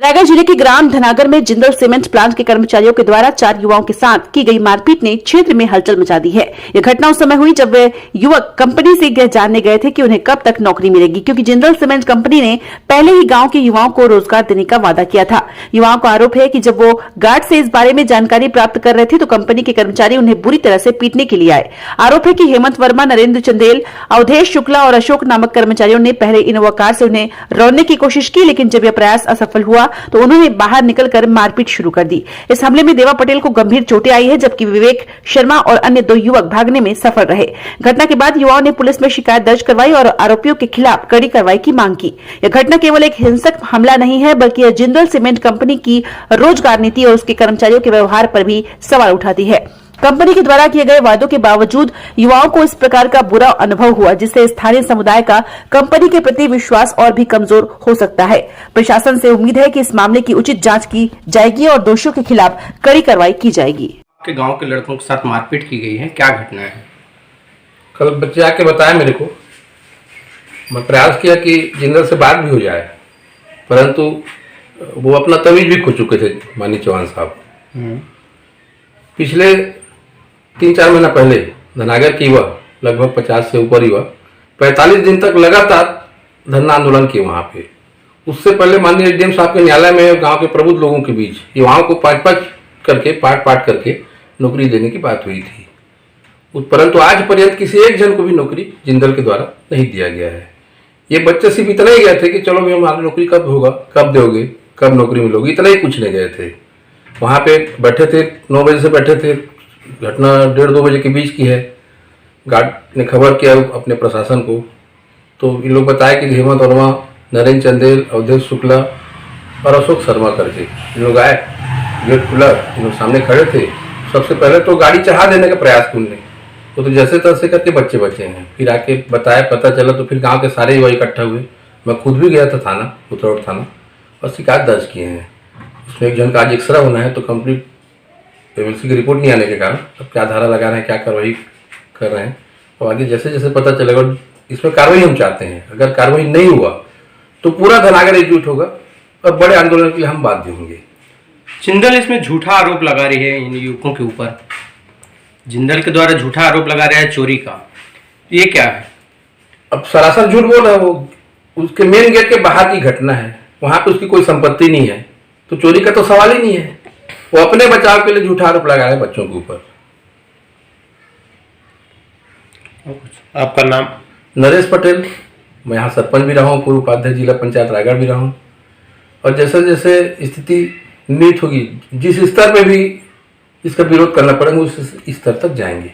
रायगढ़ जिले के ग्राम धनागर में जिंदल सीमेंट प्लांट के कर्मचारियों के द्वारा 4 युवाओं के साथ की गई मारपीट ने क्षेत्र में हलचल मचा दी है। यह घटना उस समय हुई जब वे युवक कंपनी से यह जानने गए थे कि उन्हें कब तक नौकरी मिलेगी, क्योंकि जिंदल सीमेंट कंपनी ने पहले ही गांव के युवाओं को रोजगार देने का वादा किया था। युवाओं का आरोप है कि जब वो गार्ड से इस बारे में जानकारी प्राप्त कर रहे थे तो कंपनी के कर्मचारी उन्हें बुरी तरह से पीटने के लिए आए। आरोप है कि हेमंत वर्मा, नरेंद्र चंदेल, अवधेश शुक्ला और अशोक नामक कर्मचारियों ने पहले इनोवा कार से उन्हें रोकने की कोशिश की, लेकिन जब यह प्रयास असफल हुआ तो उन्होंने बाहर निकलकर मारपीट शुरू कर दी। इस हमले में देवा पटेल को गंभीर चोटें आई है, जबकि विवेक शर्मा और अन्य 2 युवक भागने में सफल रहे। घटना के बाद युवाओं ने पुलिस में शिकायत दर्ज करवाई और आरोपियों के खिलाफ कड़ी कार्रवाई की मांग की। यह घटना केवल एक हिंसक हमला नहीं है, बल्कि यह जिंदल सीमेंट कंपनी की रोजगार नीति और उसके कर्मचारियों के व्यवहार पर भी सवाल उठाती है। कंपनी के द्वारा किए गए वादों के बावजूद युवाओं को इस प्रकार का बुरा अनुभव हुआ, जिससे स्थानीय समुदाय का कंपनी के प्रति विश्वास और भी कमजोर हो सकता है। प्रशासन से उम्मीद है कि इस मामले की उचित जांच की जाएगी और दोषियों के खिलाफ कड़ी कार्रवाई की जाएगी। आपके गांव के लड़कों के साथ मारपीट की गई है, क्या घटना है? कल बच्चे आके बताया मेरे को। मैं प्रयास किया कि जिंदल से बात भी हो जाए, परंतु वो अपना तमीज भी खो चुके थे मानी चौहान साहब। पिछले 3-4 महीना पहले धनागर की युवा, लगभग 50 से ऊपर युवा 45 दिन तक लगातार धरना आंदोलन किए वहाँ पे। उससे पहले माननीय एसडीएम साहब के न्यायालय में गांव के प्रबुद्ध लोगों के बीच युवाओं को 5-5 करके पाट करके नौकरी देने की बात हुई थी, परंतु आज पर्यंत किसी एक जन को भी नौकरी जिंदल के द्वारा नहीं दिया गया है। ये बच्चे सिर्फ इतना ही गए थे कि चलो भाई हमारी नौकरी कब होगा, कब दोगे, कब नौकरी मिलोगी, इतना ही पूछने गए थे। वहाँ पे बैठे थे, 9 बजे से बैठे थे। घटना 1:30-2 बजे के बीच की है। गार्ड ने खबर किया अपने प्रशासन को, तो इन लोग बताया कि हेमंत वर्मा, नरेंद्र चंदेल, अवधेश शुक्ला और अशोक शर्मा करके इन लोग आए। गेट खुला, इन लोग सामने खड़े थे। सबसे पहले तो गाड़ी चढ़ा देने का प्रयास किया उन्होंने, वो तो जैसे तैसे करके बच्चे बचे हैं। फिर आके बताया, पता चला तो फिर गाँव के सारे युवा इकट्ठा हुए। मैं खुद भी गया था थाना, उतरौड़ थाना, और शिकायत दर्ज किए हैं। उसमें एक जन का आज एक्सरा होना है, तो कंप्लीट एमएलसी की रिपोर्ट नहीं आने के कारण अब क्या धारा लगा रहे हैं, क्या कार्रवाई कर रहे हैं, और आगे जैसे जैसे पता चलेगा इसमें कार्रवाई हम चाहते हैं। अगर कार्रवाई नहीं हुआ तो पूरा धनागर एकजुट होगा और बड़े आंदोलन के लिए हम बाध्य होंगे। जिंदल इसमें झूठा आरोप लगा रही है इन युवकों के ऊपर। जिंदल के द्वारा झूठा आरोप लगा रहा है चोरी का, ये क्या है? अब सरासर झूठ बोल रहा है वो। उसके मेन गेट के बाहर की घटना है, वहां पे उसकी कोई संपत्ति नहीं है, तो चोरी का तो सवाल ही नहीं है। वो अपने बचाव के लिए झूठा आरोप लगा रहे हैं बच्चों के ऊपर। आपका नाम? नरेश पटेल। मैं यहाँ सरपंच भी रहा हूँ, पूर्व उपाध्यक्ष जिला पंचायत रायगढ़ भी रहा हूँ। और जैसे जैसे स्थिति निर्मित होगी, जिस स्तर पे भी इसका विरोध करना पड़ेगा, उस स्तर तक जाएंगे।